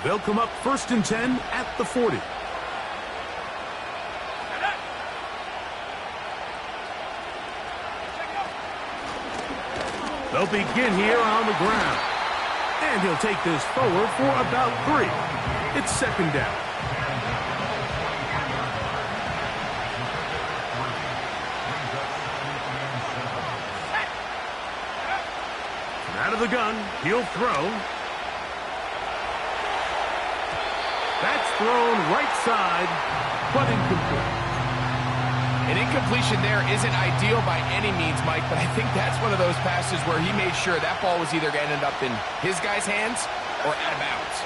They'll come up 1st and 10 at the 40. They'll begin here on the ground. And he'll take this forward for about 3. It's 2nd down. Out of the gun, he'll throw. That's thrown right side, but incomplete. An incompletion there isn't ideal by any means, Mike, but I think that's one of those passes where he made sure that ball was either going to end up in his guy's hands or out of bounds.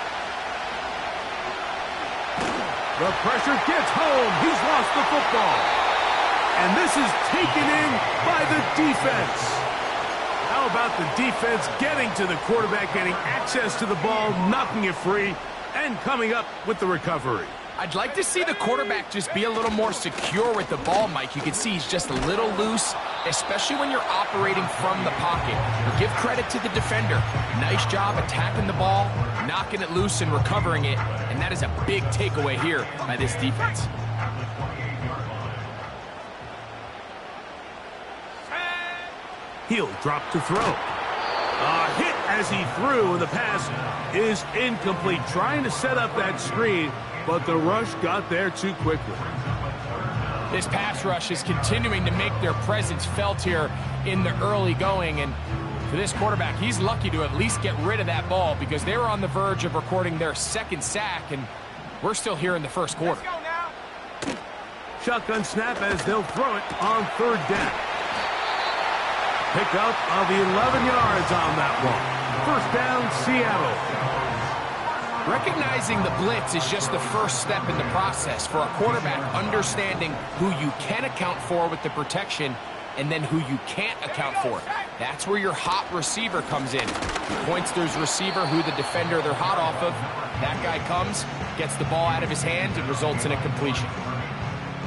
The pressure gets home. He's lost the football. And this is taken in by the defense. How about the defense getting to the quarterback, getting access to the ball, knocking it free, and coming up with the recovery? I'd like to see the quarterback just be a little more secure with the ball, Mike. You can see he's just a little loose, especially when you're operating from the pocket. But give credit to the defender. Nice job attacking the ball, knocking it loose and recovering it, and that is a big takeaway here by this defense. He'll drop to throw. A hit as he threw, and the pass is incomplete. Trying to set up that screen, but the rush got there too quickly. This pass rush is continuing to make their presence felt here in the early going, and for this quarterback, he's lucky to at least get rid of that ball because they were on the verge of recording their 2nd sack, and we're still here in the 1st quarter. Shotgun snap as they'll throw it on 3rd down. Pickup of 11 yards on that one. 1st down, Seattle. Recognizing the blitz is just the first step in the process for a quarterback, understanding who you can account for with the protection and then who you can't account for. That's where your hot receiver comes in. He points to his receiver, who the defender they're hot off of. That guy comes, gets the ball out of his hands, and results in a completion.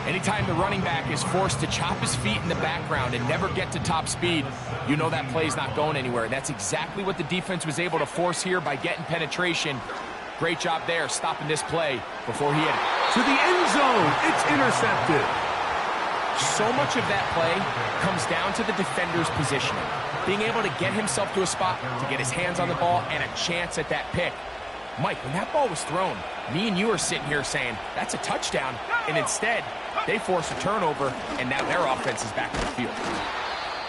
Anytime the running back is forced to chop his feet in the background and never get to top speed, you know that play's not going anywhere. That's exactly what the defense was able to force here by getting penetration. Great job there, stopping this play before he hit it. To the end zone, it's intercepted. So much of that play comes down to the defender's positioning. Being able to get himself to a spot, to get his hands on the ball, and a chance at that pick. Mike, when that ball was thrown, me and you are sitting here saying, that's a touchdown, and instead, they force a turnover, and now their offense is back in the field.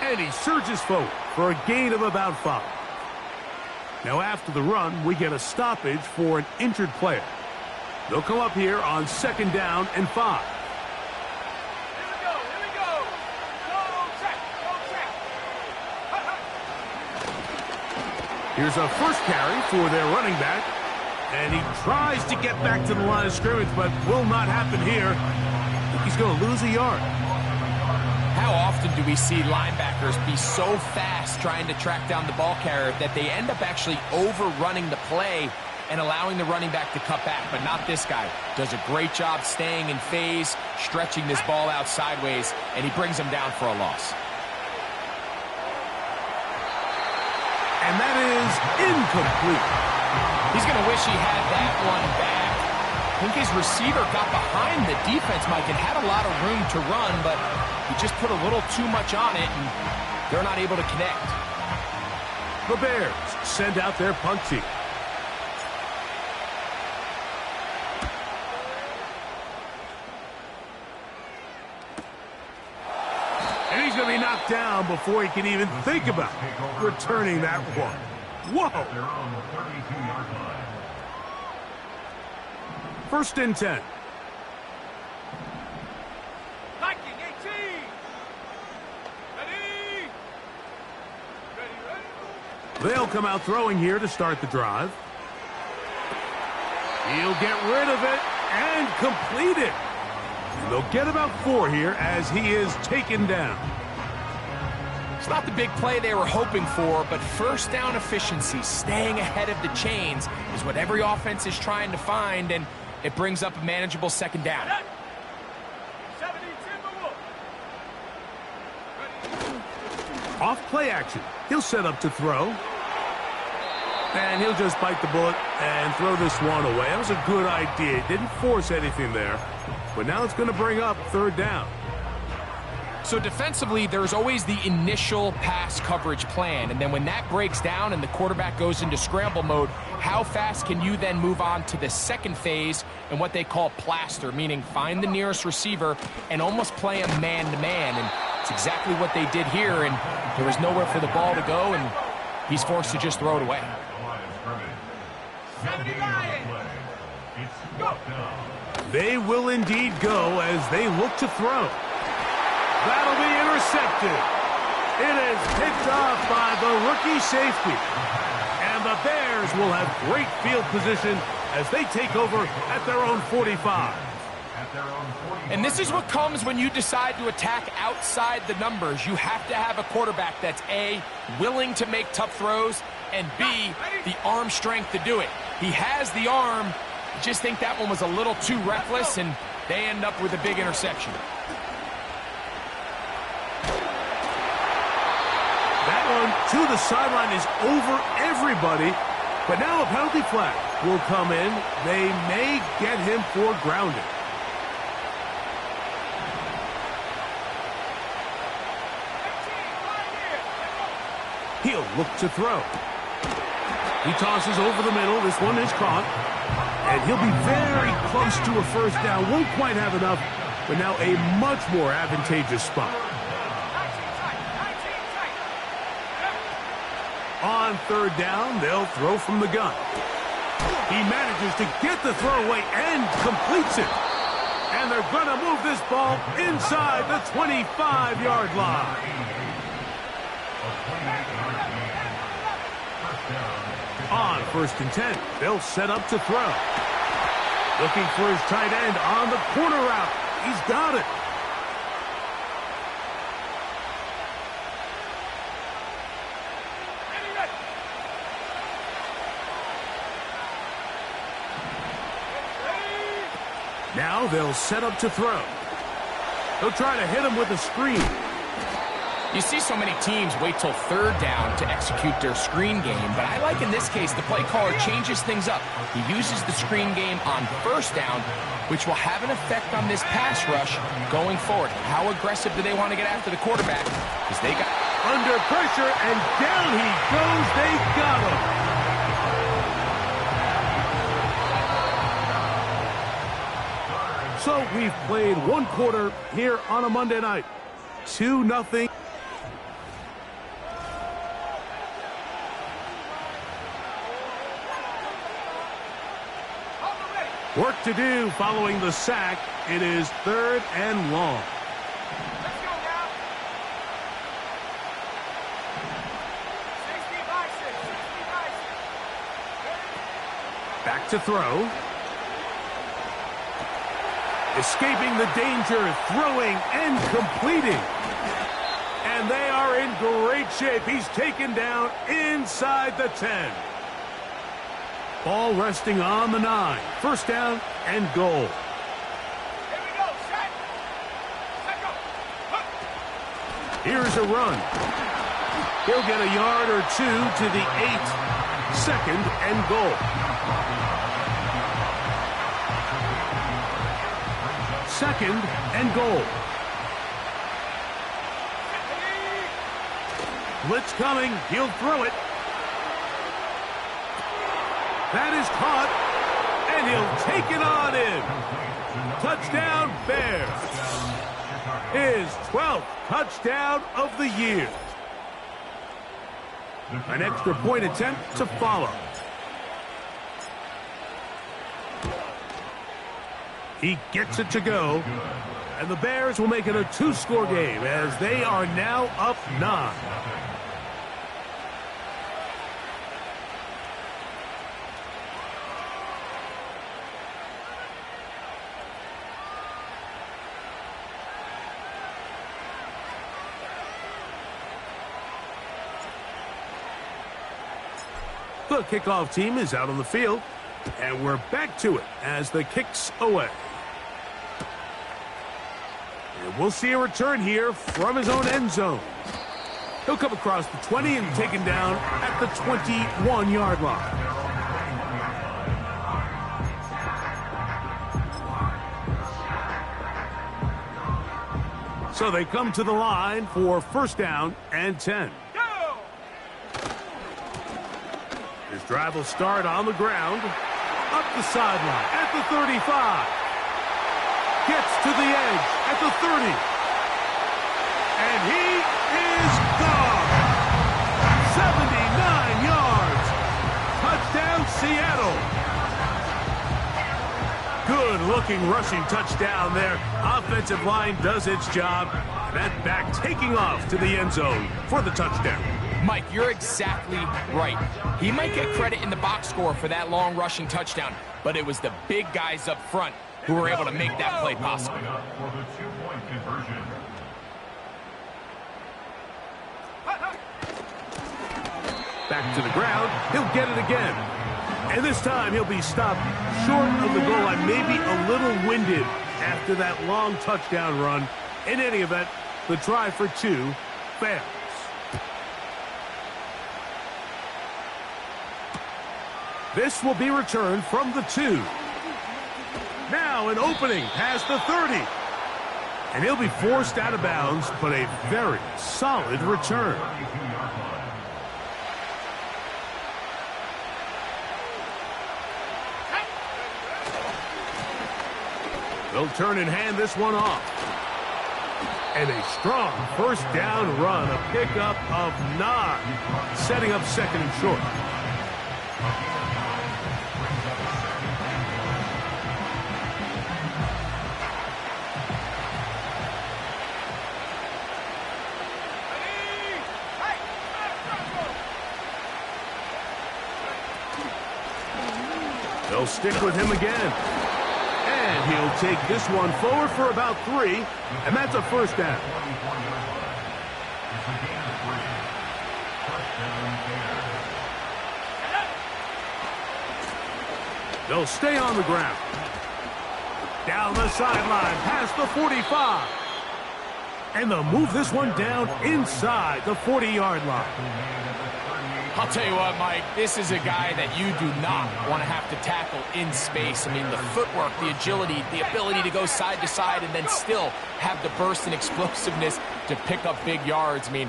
And he surges forward for a gain of about 5. Now after the run, we get a stoppage for an injured player. They'll come up here on 2nd down and 5. Here we go. Go check. Here's a 1st carry for their running back. And he tries to get back to the line of scrimmage, but will not happen here. He's going to lose a yard. How often do we see linebackers be so fast trying to track down the ball carrier that they end up actually overrunning the play and allowing the running back to cut back? But not this guy. Does a great job staying in phase, stretching this ball out sideways, and he brings him down for a loss. And that is incomplete. He's going to wish he had that one back. I think his receiver got behind the defense, Mike, and had a lot of room to run, but he just put a little too much on it, and they're not able to connect. The Bears send out their punt team. And he's going to be knocked down before he can even think about returning that one. Whoa! 1st and 10. Viking 18. Ready. They'll come out throwing here to start the drive. He'll get rid of it and complete it. And they'll get about 4 here as he is taken down. It's not the big play they were hoping for, but 1st down efficiency, staying ahead of the chains, is what every offense is trying to find, and it brings up a manageable 2nd down. 70 Off play action. He'll set up to throw. And he'll just bite the bullet and throw this one away. That was a good idea. Didn't force anything there. But now it's going to bring up third down. So defensively, there's always the initial pass coverage plan. And then when that breaks down and the quarterback goes into scramble mode, how fast can you then move on to the second phase and what they call plaster, meaning find the nearest receiver and almost play him man-to-man. And it's exactly what they did here. And there was nowhere for the ball to go, and he's forced to just throw it away. 79. Go. They will indeed go as they look to throw. That'll be intercepted. It is picked off by the rookie safety. And the Bears will have great field position as they take over at their own 45. And this is what comes when you decide to attack outside the numbers. You have to have a quarterback that's A, willing to make tough throws, and B, the arm strength to do it. He has the arm. I just think that one was a little too reckless, and they end up with a big interception. That one to the sideline is over everybody, but now a penalty flag will come in. They may get him for grounding. He'll look to throw. He tosses over the middle. This one is caught. And he'll be very close to a first down. Won't quite have enough, but now a much more advantageous spot. On third down, they'll throw from the gun. He manages to get the throw away and completes it. And they're going to move this ball inside the 25-yard line. On 1st and 10, they'll set up to throw. Looking for his tight end on the corner route. He's got it. Now they'll set up to throw. They'll try to hit him with a screen. You see so many teams wait till third down to execute their screen game, but I like in this case the play caller changes things up. He uses the screen game on first down, which will have an effect on this pass rush going forward. How aggressive do they want to get after the quarterback? Because they got under pressure, and down he goes. They got him. So we've played one quarter here on a Monday night. 2-0. Work to do following the sack. It is 3rd and long. Let's go now. 60-6. Back to throw. Escaping the danger, throwing and completing. And they are in great shape. He's taken down inside the 10. Ball resting on the 9. First down and goal. Here we go. Set go. Here's a run. He'll get a yard or two to the 8. 2nd and goal. 2nd and goal. Blitz coming. He'll throw it. That is caught, and he'll take it on in. Touchdown, Bears. His 12th touchdown of the year. An extra point attempt to follow. He gets it to go, and the Bears will make it a 2-score game as they are now up 9. The kickoff team is out on the field, and we're back to it as the kick's away. And we'll see a return here from his own end zone. He'll come across the 20 and taken down at the 21-yard line. So they come to the line for first down and 10. Go! His drive will start on the ground, up the sideline at the 35. Gets to the edge at the 30. And he is gone. 79 yards. Touchdown, Seattle. Good-looking rushing touchdown there. Offensive line does its job. That back taking off to the end zone for the touchdown. Mike, you're exactly right. He might get credit in the box score for that long rushing touchdown, but it was the big guys up front who were able to make that play possible. Back to the ground. He'll get it again. And this time he'll be stopped short of the goal line, maybe a little winded after that long touchdown run. In any event, the try for two fails. This will be returned from the 2. Now an opening past the 30. And he'll be forced out of bounds, but a very solid return. They'll turn and hand this one off. And a strong first down run, a pickup of 9, setting up second and short. They'll stick with him again. And he'll take this one forward for about 3, and that's a first down. They'll stay on the ground. Down the sideline, past the 45. And they'll move this one down inside the 40-yard line. I'll tell you what, Mike, this is a guy that you do not want to have to tackle in space. I mean, the footwork, the agility, the ability to go side to side and then still have the burst and explosiveness to pick up big yards. I mean,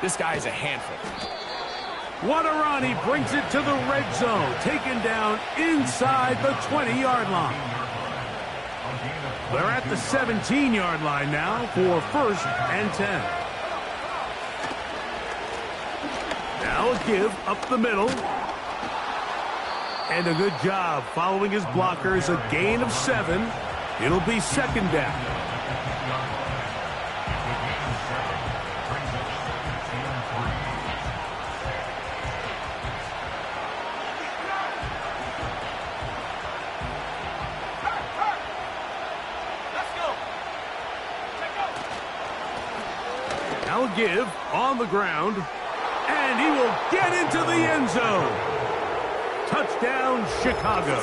this guy is a handful. What a run. He brings it to the red zone, taken down inside the 20-yard line. They're at the 17-yard line now for first and 10. Now a give up the middle. And a good job following his blockers. A gain of 7. It'll be second down. Now a give on the ground. And he will get into the end zone. Touchdown, Chicago.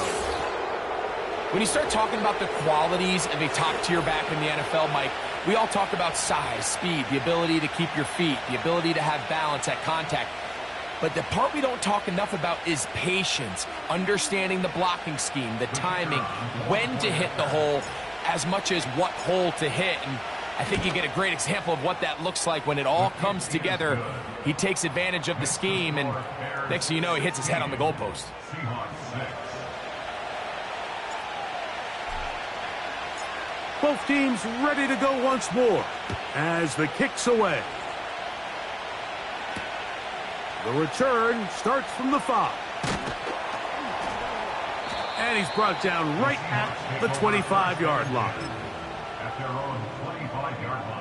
When you start talking about the qualities of a top-tier back in the NFL, Mike, we all talk about size, speed, the ability to keep your feet, the ability to have balance at contact. But the part we don't talk enough about is patience, understanding the blocking scheme, the timing, when to hit the hole, as much as what hole to hit. And I think you get a great example of what that looks like when it all comes together. He takes advantage of the scheme, and next thing you know, he hits his head on the goalpost. Both teams ready to go once more as the kick's away. The return starts from the 5. And he's brought down right at the 25-yard line. At their own 25-yard line.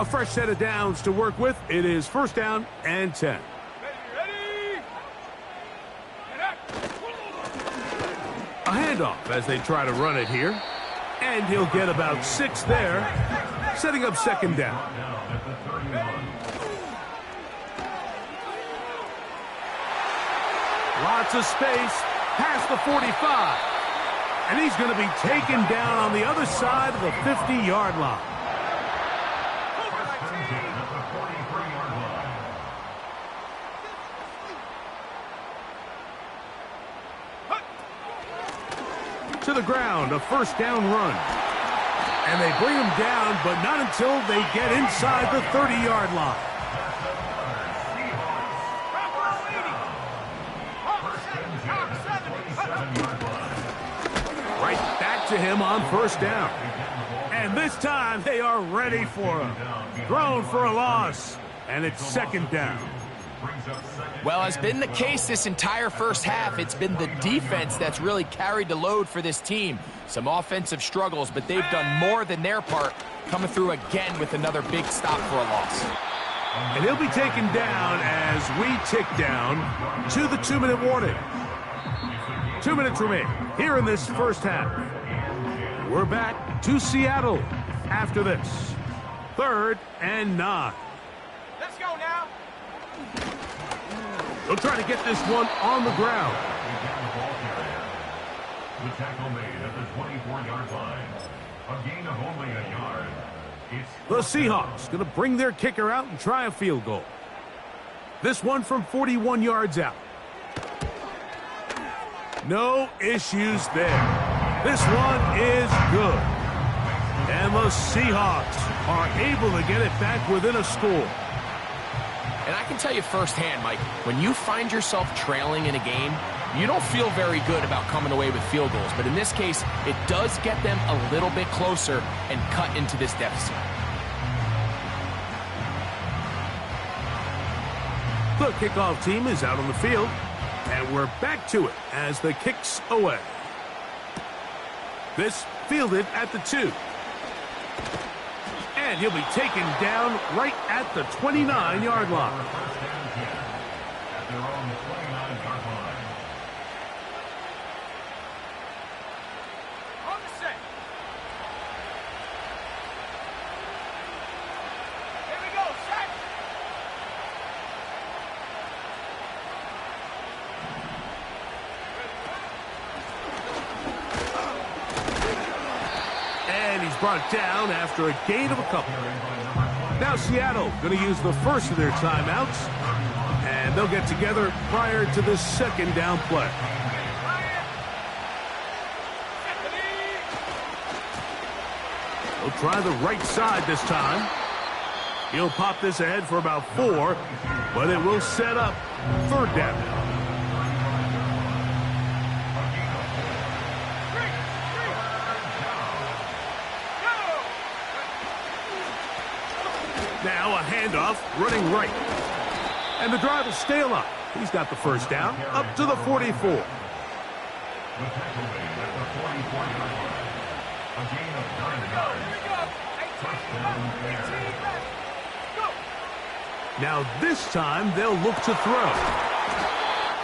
A fresh set of downs to work with. It is first down and 10. Ready? A handoff as they try to run it here. And he'll get about 6 there, setting up second down. Lots of space past the 45. And he's going to be taken down on the other side of the 50-yard line. To the ground, a first down run. And they bring him down, but not until they get inside the 30-yard line. Right back to him on first down. And this time they are ready for him. Thrown for a loss, and it's second down. Well, as been the case this entire first half, it's been the defense that's really carried the load for this team. Some offensive struggles, but they've done more than their part, coming through again with another big stop for a loss. And he'll be taken down as we tick down to the 2-minute warning. 2 minutes remain here in this first half. We're back to Seattle after this. 3rd and 9. Let's go now. They'll try to get this one on the ground. The tackle made at the 24-yard line. A gain of only a yard. The Seahawks going to bring their kicker out and try a field goal. This one from 41 yards out. No issues there. This one is good. And the Seahawks are able to get it back within a score. And I can tell you firsthand, Mike, when you find yourself trailing in a game, you don't feel very good about coming away with field goals. But in this case, it does get them a little bit closer and cut into this deficit. The kickoff team is out on the field, and we're back to it as the kick's away. This fielded at the 2. And he'll be taken down right at the 29-yard line. At their own 29-yard line. On the set. Here we go, set. And he's brought down after a gain of a couple. Now Seattle going to use the first of their timeouts, and they'll get together prior to the second down play. They'll try the right side this time. He'll pop this ahead for about 4, but it will set up 3rd down. Now a handoff, running right. And the drive will stay alive. He's got the first down, up to the 44. The tackle made at the 44-yard line. A gain of 9 yards. First down. Now this time they'll look to throw.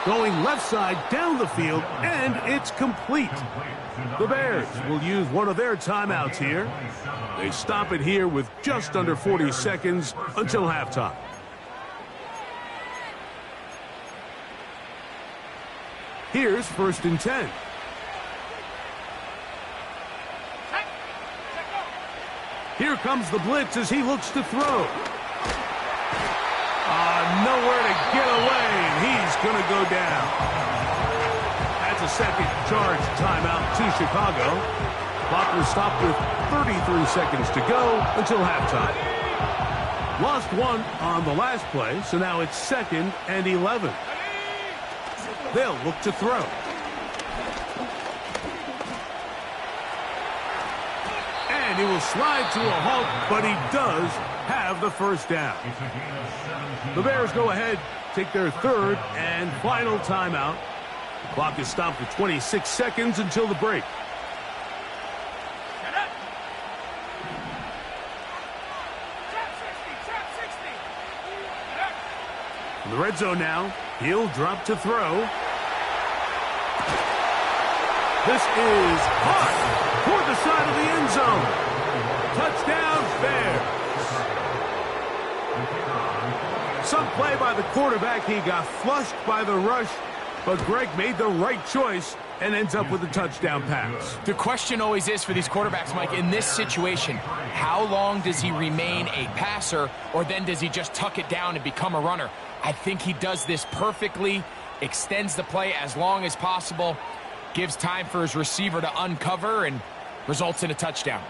Going left side down the field, and it's complete. The Bears will use one of their timeouts here. They stop it here with just under 40 seconds until halftime. Here's 1st and 10. Here comes the blitz as he looks to throw. Nowhere to get away, and he's going to go down. That's a second charge timeout to Chicago. Clock was stopped with 33 seconds to go until halftime. Lost one on the last play, so now it's 2nd and 11. They'll look to throw. And he will slide to a halt, but he does have the first down. The Bears go ahead, take their 3rd and final timeout. The clock is stopped at 26 seconds until the break. In the red zone now, he'll drop to throw. This is caught toward the side of the end zone. Touchdown, Bears. Some play by the quarterback. He got flushed by the rush, but Greg made the right choice and ends up with a touchdown pass. The question always is for these quarterbacks, Mike, in this situation, how long does he remain a passer, or then does he just tuck it down and become a runner? I think he does this perfectly, extends the play as long as possible, gives time for his receiver to uncover, and results in a touchdown.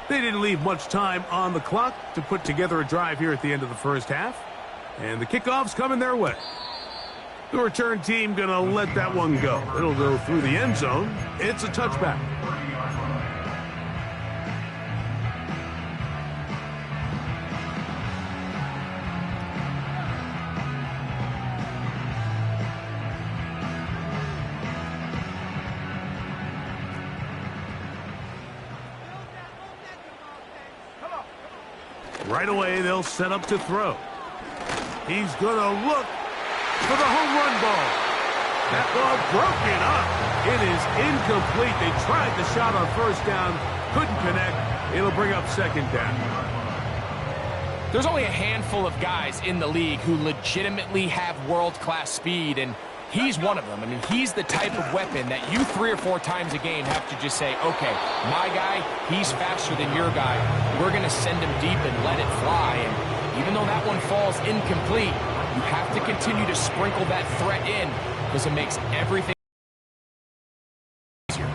They didn't leave much time on the clock to put together a drive here at the end of the first half. And the kickoff's coming their way. The return team going to let that one go. It'll go through the end zone. It's a touchback. Right away, they'll set up to throw. He's going to look for the home run ball. That ball broken up. It is incomplete. They tried the shot on first down, couldn't connect. It'll bring up second down. There's only a handful of guys in the league who legitimately have world-class speed, and he's one of them. I mean, he's the type of weapon that you 3 or 4 times a game have to just say, okay, my guy, he's faster than your guy. We're going to send him deep and let it fly. And even though that one falls incomplete, you have to continue to sprinkle that threat in because it makes everything easier.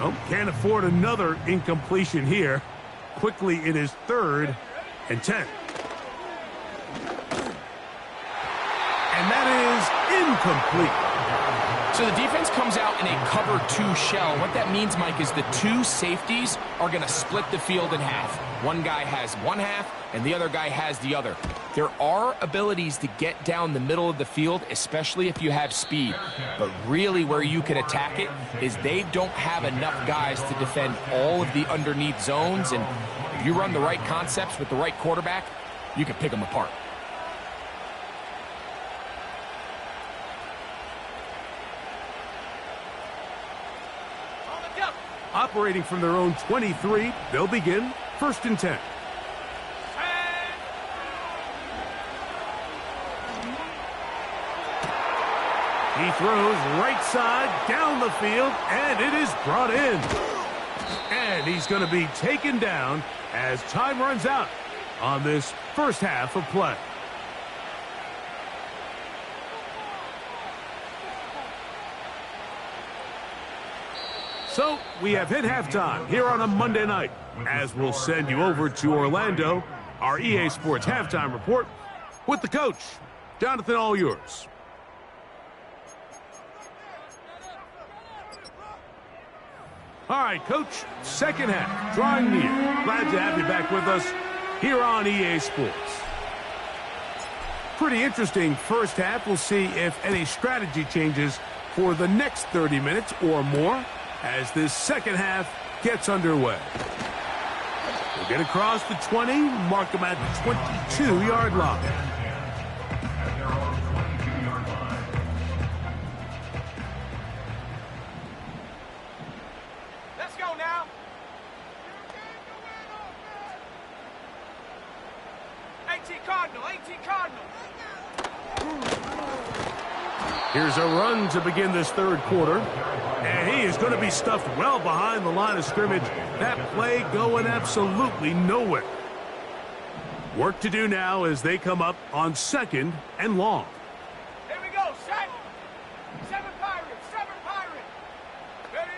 Oh, can't afford another incompletion here. Quickly, it is 3rd and 10. And that is incomplete. So the defense comes out in a cover 2 shell. What that means, Mike, is the 2 safeties are going to split the field in half. One guy has one half, and the other guy has the other. There are abilities to get down the middle of the field, especially if you have speed. But really where you can attack it is they don't have enough guys to defend all of the underneath zones. And if you run the right concepts with the right quarterback, you can pick them apart. Operating from their own 23, they'll begin 1st and 10. He throws right side down the field, and it is brought in. And he's going to be taken down as time runs out on this first half of play. So, we have hit halftime here on a Monday night, as we'll send you over to Orlando, our EA Sports Halftime Report, with the coach. Jonathan, all yours. All right, Coach, second half, drawing near. Glad to have you back with us here on EA Sports. Pretty interesting first half. We'll see if any strategy changes for the next 30 minutes or more as this second half gets underway. We'll get across the 20, mark them at the 22-yard line. Let's go now. Cardinal. Here's a run to begin this 3rd quarter. And he is going to be stuffed well behind the line of scrimmage. That play going absolutely nowhere. Work to do now as they come up on 2nd and long. Here we go, set. 7 Pirates. Ready.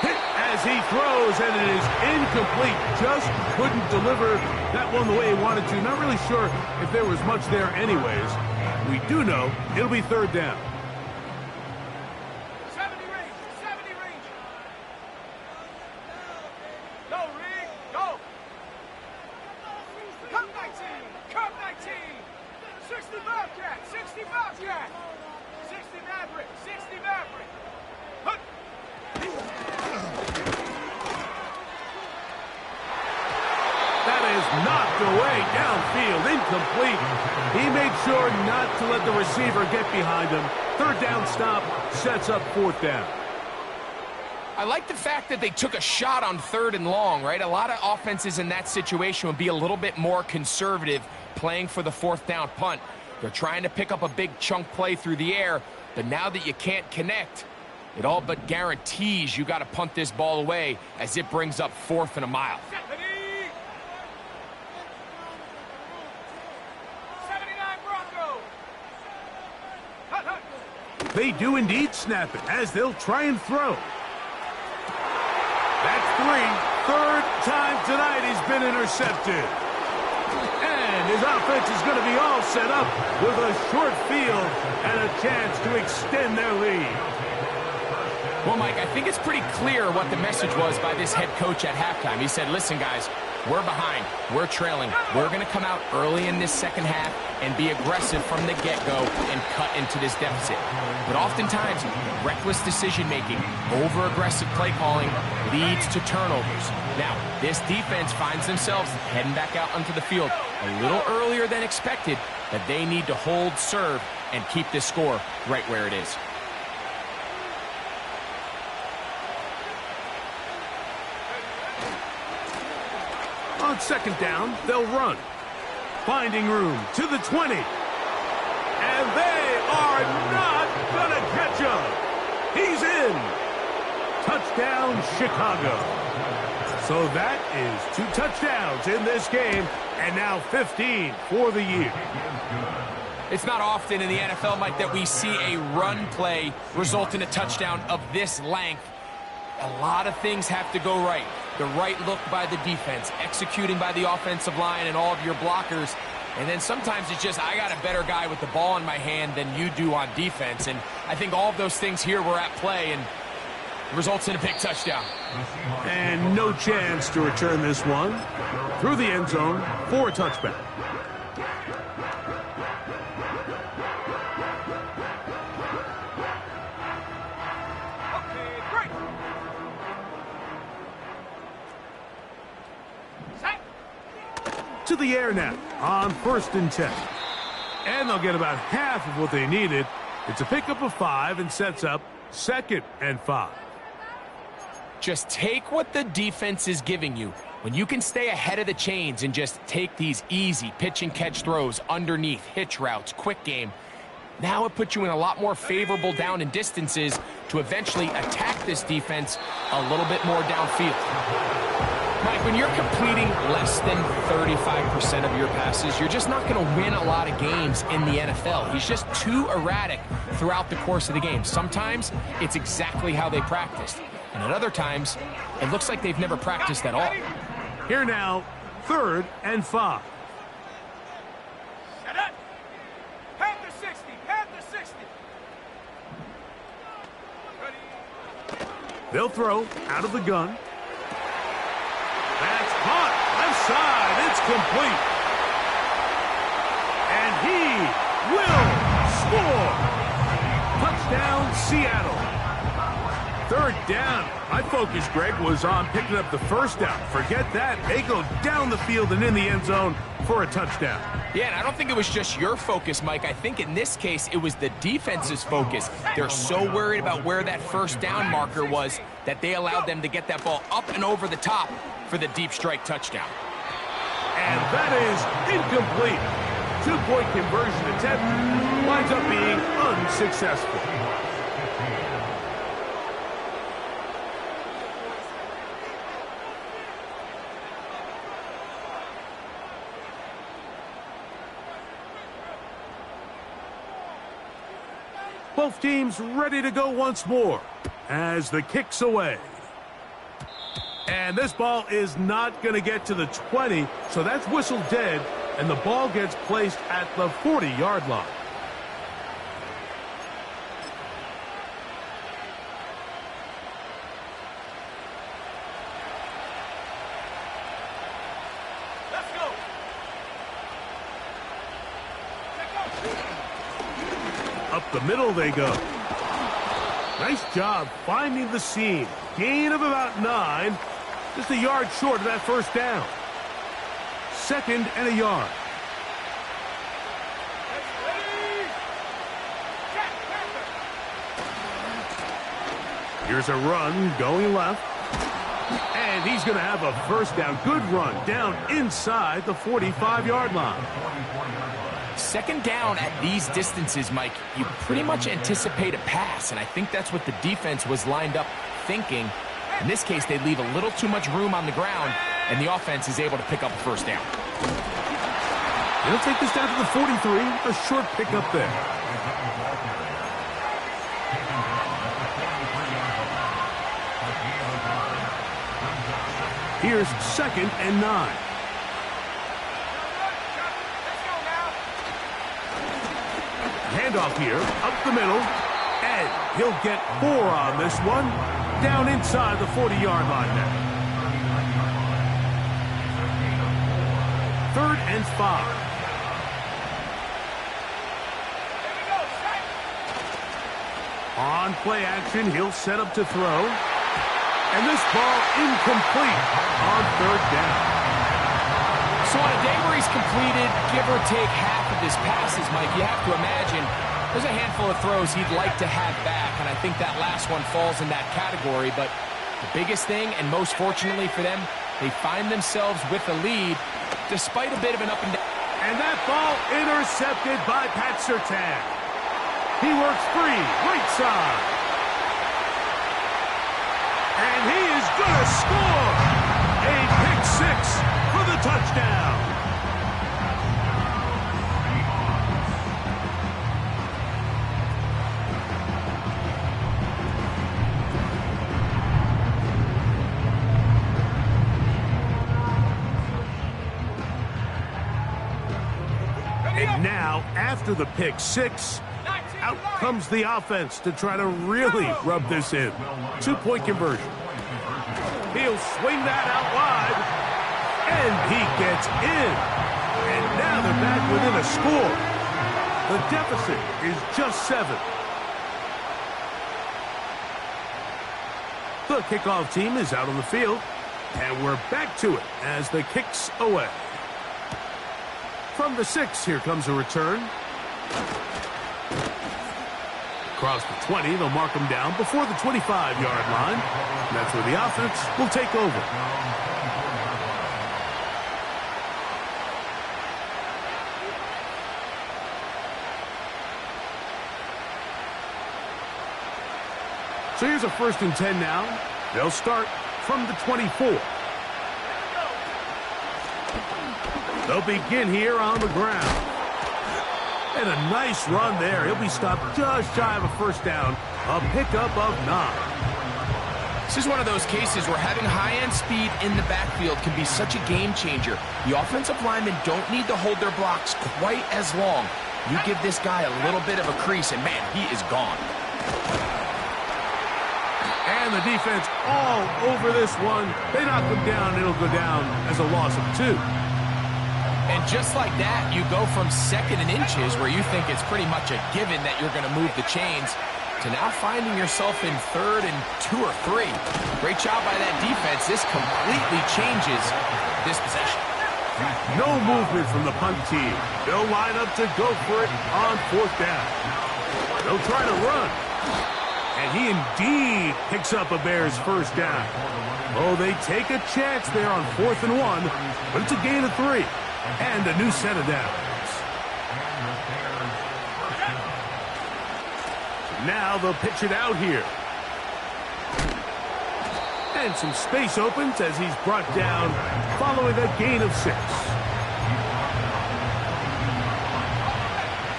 Hit as he throws, and it is incomplete. Just couldn't deliver that one the way he wanted to. Not really sure if there was much there anyways. We do know it'll be 3rd down. 70 range. Go, Rick, go. Cup 19. 60 Bobcat. 60 Maverick. Hook. That is knocked away downfield, incomplete. He made sure not to let the receiver get behind him. 3rd down stop sets up 4th down. I like the fact that they took a shot on 3rd and long, right? A lot of offenses in that situation would be a little bit more conservative playing for the 4th down punt. They're trying to pick up a big chunk play through the air, but now that you can't connect, it all but guarantees you got to punt this ball away as it brings up 4th and a mile. 79 Broncos. Hut, hut. They do indeed snap it as they'll try and throw. That's 3. Third time tonight he's been intercepted. And his offense is going to be all set up with a short field and a chance to extend their lead. Well, Mike, I think it's pretty clear what the message was by this head coach at halftime. He said, listen, guys, we're behind. We're trailing. We're going to come out early in this second half and be aggressive from the get-go and cut into this deficit. But oftentimes, reckless decision-making, over-aggressive play calling leads to turnovers. Now, this defense finds themselves heading back out onto the field a little earlier than expected, but they need to hold serve and keep this score right where it is. On second down, they'll run. Finding room to the 20. And they are not going to catch him. He's in. Touchdown, Chicago. So that is 2 touchdowns in this game, and now 15 for the year. It's not often in the NFL, Mike, that we see a run play result in a touchdown of this length. A lot of things have to go right. The right look by the defense, executing by the offensive line and all of your blockers. And then sometimes it's just, I got a better guy with the ball in my hand than you do on defense. And I think all of those things here were at play and results in a big touchdown. And no chance to return this one through the end zone for a touchback. Okay, break. Set. To the air now on 1st and 10. And they'll get about half of what they needed. It's a pickup of 5 and sets up 2nd and 5. Just take what the defense is giving you. When you can stay ahead of the chains and just take these easy pitch and catch throws underneath, hitch routes, quick game, now it puts you in a lot more favorable down and distances to eventually attack this defense a little bit more downfield. Mike, when you're completing less than 35% of your passes, you're just not going to win a lot of games in the NFL. He's just too erratic throughout the course of the game. Sometimes it's exactly how they practiced. And at other times, it looks like they've never practiced at all. Here now, 3rd and 5. Set up. Panther 60. Panther 60. Ready. They'll throw out of the gun. That's caught. Left side. It's complete. And he will score. Touchdown, Seattle. 3rd down. My focus, Greg, was on picking up the 1st down. Forget that. They go down the field and in the end zone for a touchdown. Yeah, and I don't think it was just your focus, Mike. I think in this case, it was the defense's focus. They're so worried about where that 1st down marker was that they allowed them to get that ball up and over the top for the deep strike touchdown. And that is incomplete. 2-point conversion attempt winds up being unsuccessful. Both teams ready to go once more as the kick's away. And this ball is not going to get to the 20, so that's whistled dead, and the ball gets placed at the 40-yard line. Let's go. Up the middle they go. Nice job finding the seam. Gain of about 9. Just a yard short of that 1st down. 2nd and a yard. Ready. Set. Panther. Here's a run going left. And he's going to have a 1st down. Good run down inside the 45-yard line. Second down at these distances, Mike, you pretty much anticipate a pass, and I think that's what the defense was lined up thinking. In this case, they leave a little too much room on the ground, and the offense is able to pick up a first down. They'll take this down to the 43. A short pickup there. Here's 2nd and 9. Handoff here, up the middle, and he'll get 4 on this one, down inside the 40-yard line now. 3rd and 5. On play action, he'll set up to throw. And this ball incomplete on 3rd down. So on a day where he's completed, give or take half of his passes, Mike, you have to imagine there's a handful of throws he'd like to have back, and I think that last one falls in that category. But the biggest thing, and most fortunately for them, they find themselves with a lead despite a bit of an up and down. And that ball intercepted by Pat Surtain. He works free, right side. And he is going to score! A pick-6 for the touchdown. And now, after the pick-6, out comes the offense to try to really rub this in. 2-point conversion. He'll swing that out wide, and he gets in. And now they're back within a score. The deficit is just 7. The kickoff team is out on the field, and we're back to it as the kick's away. From the 6, here comes a return. Across the 20, they'll mark him down before the 25-yard line. And that's where the offense will take over. So here's a 1st and 10 now. They'll start from the 24. They'll begin here on the ground. And a nice run there. He'll be stopped just shy of a 1st down. A pickup of 9. This is one of those cases where having high-end speed in the backfield can be such a game changer. The offensive linemen don't need to hold their blocks quite as long. You give this guy a little bit of a crease, and man, he is gone. And the defense all over this one. They knock him down. It'll go down as a loss of 2. And just like that, you go from 2nd and inches, where you think it's pretty much a given that you're going to move the chains, to now finding yourself in 3rd and 2 or 3. Great job by that defense. This completely changes this possession. No movement from the punt team. They'll line up to go for it on 4th down. They'll try to run. And he indeed picks up a Bears 1st down. Oh, they take a chance there on 4th and 1, but it's a gain of 3. And a new set of downs. Now they'll pitch it out here. And some space opens as he's brought down following a gain of 6.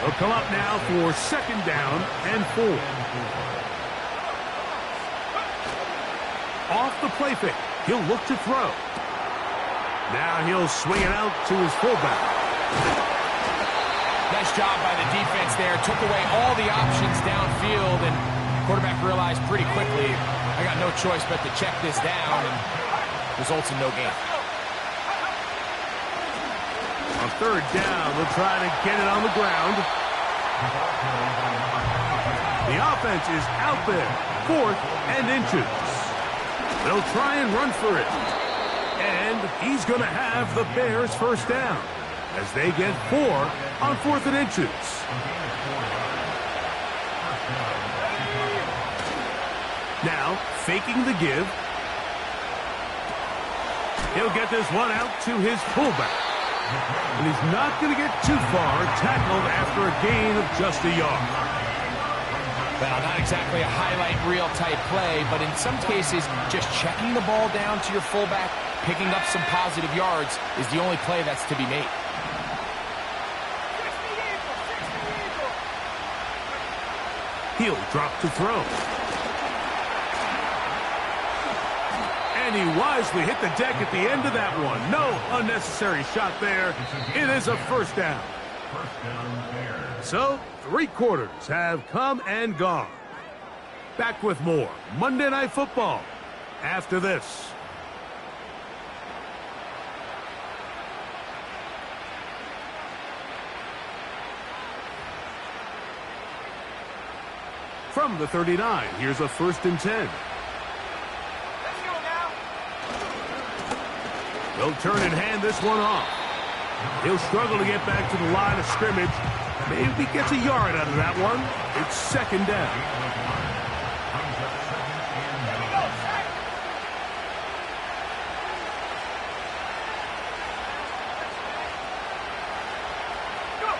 They'll come up now for 2nd down and 4. Off the play fake. He'll look to throw. Now he'll swing it out to his fullback. Nice job by the defense there. Took away all the options downfield, and quarterback realized pretty quickly, I got no choice but to check this down, and results in no gain. On 3rd down, they'll try to get it on the ground. The offense is out there. 4th and inches. They'll try and run for it. And he's going to have the Bears 1st down as they get 4 on 4th and inches. Now, faking the give. He'll get this one out to his fullback. And he's not going to get too far, tackled after a gain of just a yard. Well, not exactly a highlight reel type play, but in some cases, just checking the ball down to your fullback, picking up some positive yards is the only play that's to be made. He'll drop to throw. And he wisely hit the deck at the end of that one. No unnecessary shot there. It is a first down. So, 3 quarters have come and gone. Back with more Monday Night Football after this. From the 39, here's a 1st and 10. Let's go now. They'll turn and hand this one off. He'll struggle to get back to the line of scrimmage. Maybe gets a yard out of that one. It's 2nd down. Here we go, sack. Go.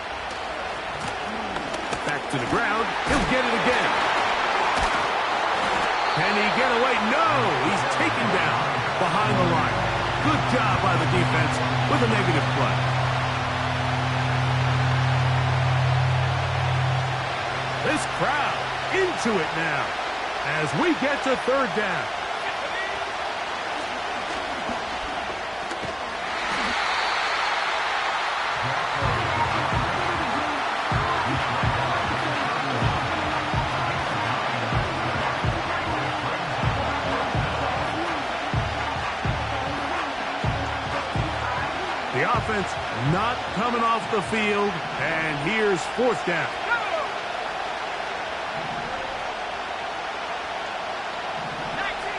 Back to the ground. He'll get it again. Can he get away? No! He's taken down behind the line. Good job by the defense with a negative play. This crowd into it now as we get to 3rd down. The offense not coming off the field, and here's 4th down. 19,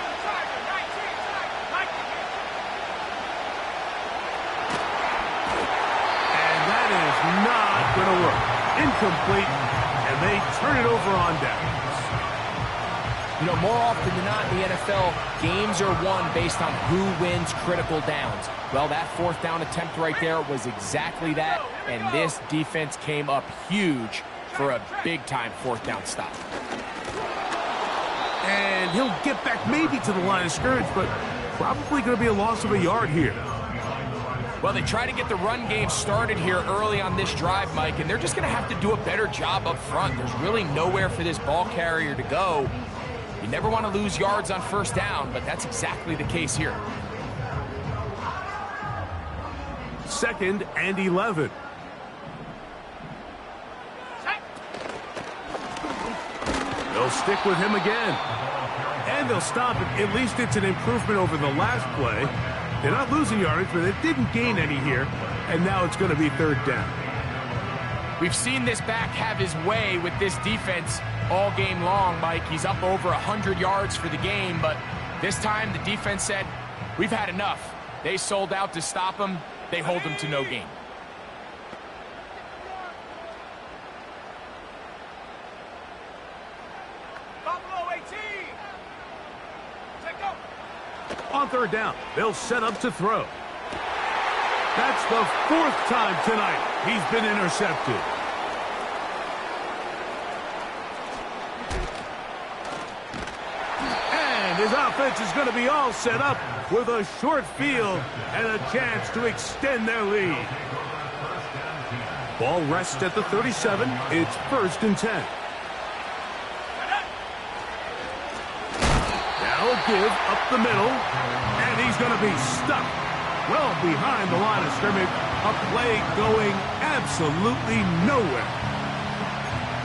And that is not going to work. Incomplete, and they turn it over on downs. You know, more often than not in the NFL, games are won based on who wins critical downs. Well, that 4th down attempt right there was exactly that, and this defense came up huge for a big-time 4th down stop. And he'll get back maybe to the line of scrimmage, but probably going to be a loss of a yard here. Well, they try to get the run game started here early on this drive, Mike, and they're just going to have to do a better job up front. There's really nowhere for this ball carrier to go. You never want to lose yards on 1st down, but that's exactly the case here. 2nd and 11. They'll stick with him again. And they'll stop it. At least it's an improvement over the last play. They're not losing yardage, but they didn't gain any here. And now it's going to be 3rd down. We've seen this back have his way with this defense all game long, Mike. He's up over 100 yards for the game, but this time the defense said, we've had enough. They sold out to stop him. They hold him to no gain. Buffalo 18. Take go. On 3rd down, they'll set up to throw. That's the 4th time tonight he's been intercepted. And his offense is going to be all set up with a short field and a chance to extend their lead. Ball rests at the 37. It's 1st and 10. Now a give up the middle, and he's going to be stuck well behind the line of scrimmage. A play going absolutely nowhere.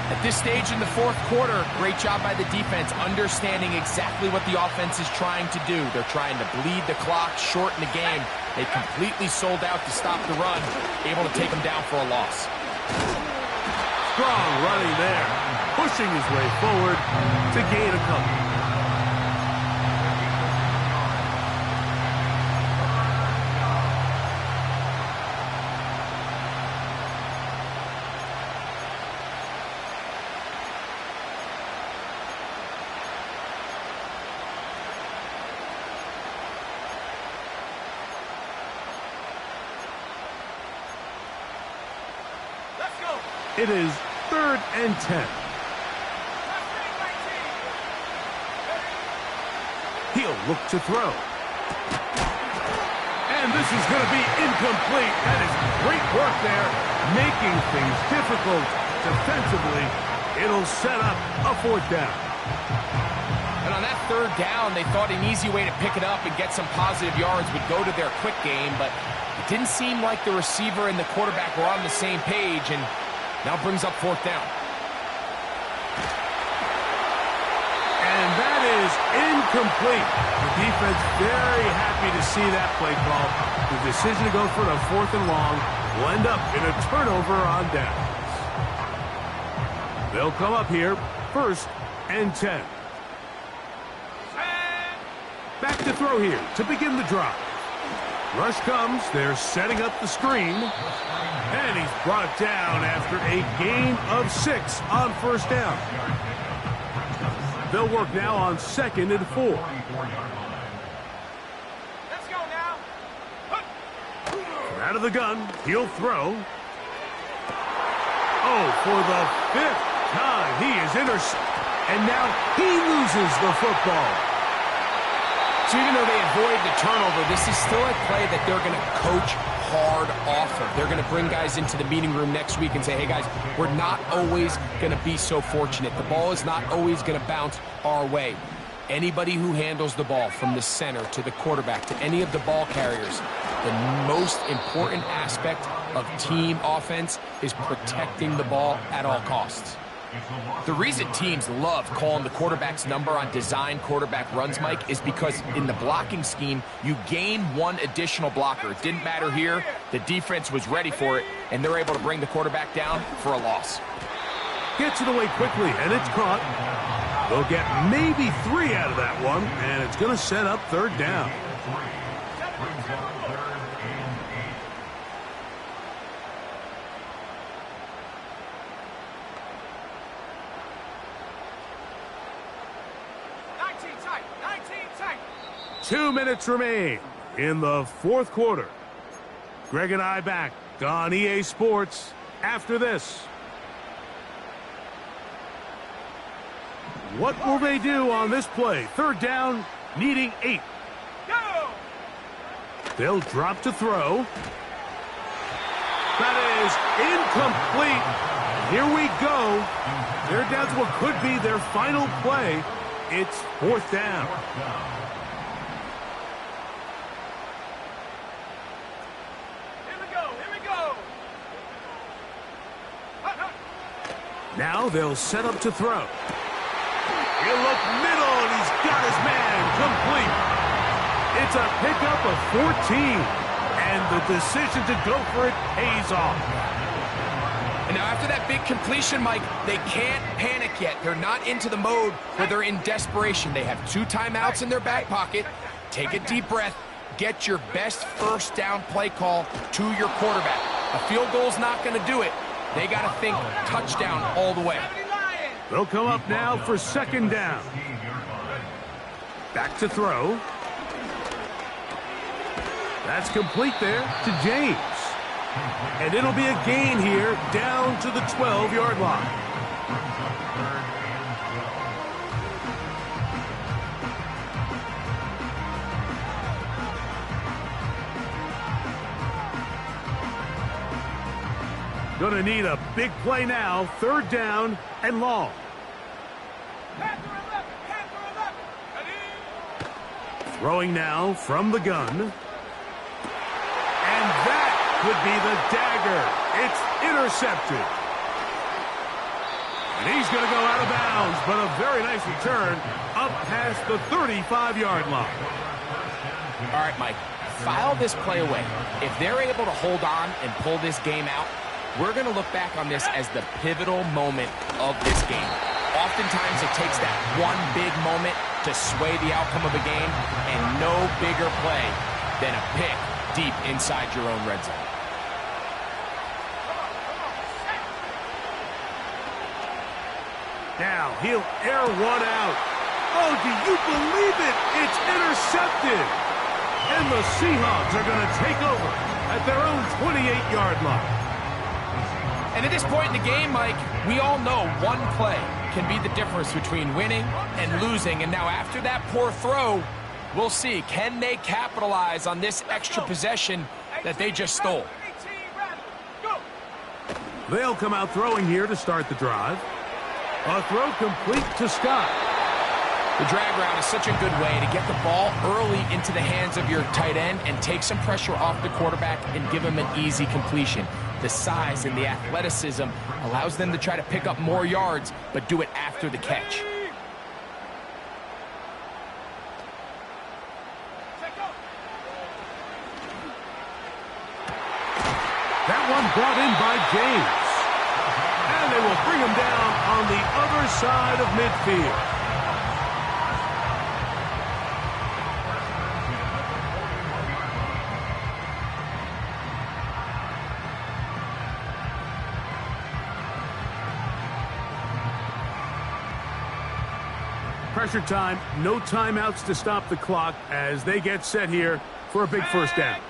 At this stage in the 4th quarter, great job by the defense, understanding exactly what the offense is trying to do. They're trying to bleed the clock, shorten the game. They completely sold out to stop the run, able to take them down for a loss. Strong running there, pushing his way forward to gain a couple. go. It is 3rd and 10. He'll look to throw. And this is going to be incomplete. That is great work there, making things difficult defensively. It'll set up a 4th down. And on that 3rd down, they thought an easy way to pick it up and get some positive yards would go to their quick game, but it didn't seem like the receiver and the quarterback were on the same page, and now brings up 4th down. And that is incomplete. The defense very happy to see that play call. The decision to go for it on 4th and long will end up in a turnover on downs. They'll come up here, 1st and 10. Back to throw here to begin the drive. Rush comes, they're setting up the screen. And he's brought down after a gain of 6 on 1st down. They'll work now on 2nd and 4. Let's go now. Out of the gun, he'll throw. Oh, for the 5th time, he is intercepted. And now he loses the football. So even though they avoid the turnover, this is still a play that they're going to coach hard off of. They're going to bring guys into the meeting room next week and say, hey guys, we're not always going to be so fortunate. The ball is not always going to bounce our way. Anybody who handles the ball from the center to the quarterback to any of the ball carriers, the most important aspect of team offense is protecting the ball at all costs. The reason teams love calling the quarterback's number on design quarterback runs, Mike, is because in the blocking scheme, you gain 1 additional blocker. It didn't matter here. The defense was ready for it, and they're able to bring the quarterback down for a loss. Gets it away quickly, and it's caught. They'll get maybe 3 out of that one, and it's going to set up 3rd down. 2 minutes remain in the 4th quarter. Greg and I back on EA Sports after this. What will they do on this play? 3rd down, needing 8. Go! They'll drop to throw. That is incomplete. Here we go. They're down to what could be their final play. It's 4th down. Now they'll set up to throw. He'll look middle, and he's got his man complete. It's a pickup of 14, and the decision to go for it pays off. And now after that big completion, Mike, they can't panic yet. They're not into the mode where they're in desperation. They have 2 timeouts in their back pocket. Take a deep breath. Get your best 1st down play call to your quarterback. A field goal's not going to do it. They got to think touchdown all the way. They'll come up now for 2nd down. Back to throw. That's complete there to James. And it'll be a gain here down to the 12-yard line. Going to need a big play now. 3rd down and long. Throwing now from the gun. And that could be the dagger. It's intercepted. And he's going to go out of bounds, but a very nice return up past the 35-yard line. All right, Mike, file this play away. If they're able to hold on and pull this game out, we're going to look back on this as the pivotal moment of this game. Oftentimes, it takes that one big moment to sway the outcome of a game, and no bigger play than a pick deep inside your own red zone. Now, he'll air one out. Oh, do you believe it? It's intercepted. And the Seahawks are going to take over at their own 28-yard line. And at this point in the game, Mike, we all know one play can be the difference between winning and losing. And now after that poor throw, we'll see, can they capitalize on this extra possession that they just stole? They'll come out throwing here to start the drive. A throw complete to Scott. The drag route is such a good way to get the ball early into the hands of your tight end and take some pressure off the quarterback and give him an easy completion. The size and the athleticism allows them to try to pick up more yards, but do it after the catch. That one brought in by James. And they will bring him down on the other side of midfield. Pressure time, no timeouts to stop the clock as they get set here for a big first down.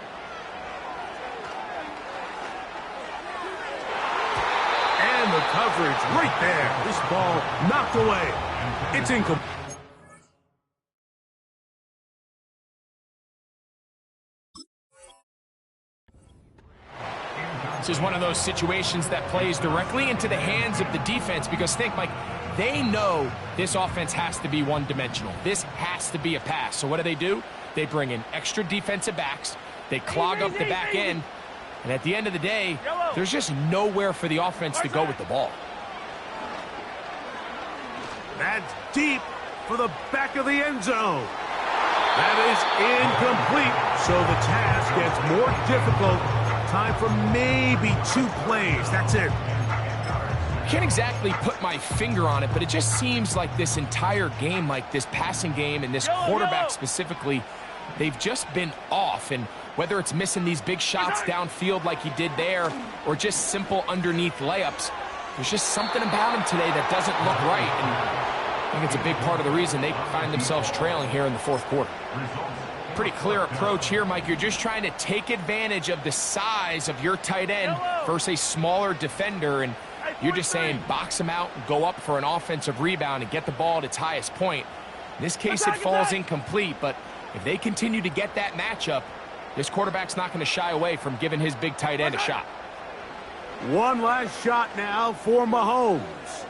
And the coverage right there. This ball knocked away. It's incomplete. This is one of those situations that plays directly into the hands of the defense because think, Mike, they know this offense has to be one-dimensional. This has to be a pass. So what do? They bring in extra defensive backs. They clog up the back end. And at the end of the day, there's just nowhere for the offense to go with the ball. That's deep for the back of the end zone. That is incomplete. So the task gets more difficult. Time for maybe 2 plays. That's it. Can't exactly put my finger on it, but it just seems like this entire game, like this passing game and this quarterback specifically, they've just been off. And whether it's missing these big shots downfield like he did there or just simple underneath layups, there's just something about him today that doesn't look right. And I think it's a big part of the reason they find themselves trailing here in the fourth quarter. Pretty clear approach here, Mike. You're just trying to take advantage of the size of your tight end versus a smaller defender, and you're just saying box him out and go up for an offensive rebound and get the ball at its highest point. In this case, it falls incomplete, but if they continue to get that matchup, this quarterback's not going to shy away from giving his big tight end a shot. One last shot now for Mahomes.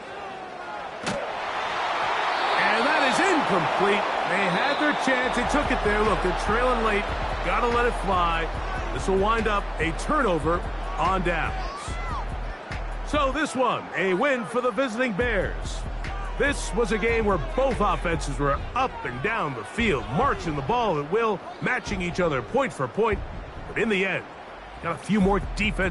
And that is incomplete. They had their chance. They took it there. Look, they're trailing late. Got to let it fly. This will wind up a turnover on downs. So this one, a win for the visiting Bears. This was a game where both offenses were up and down the field, marching the ball at will, matching each other point for point. But in the end, got a few more defensive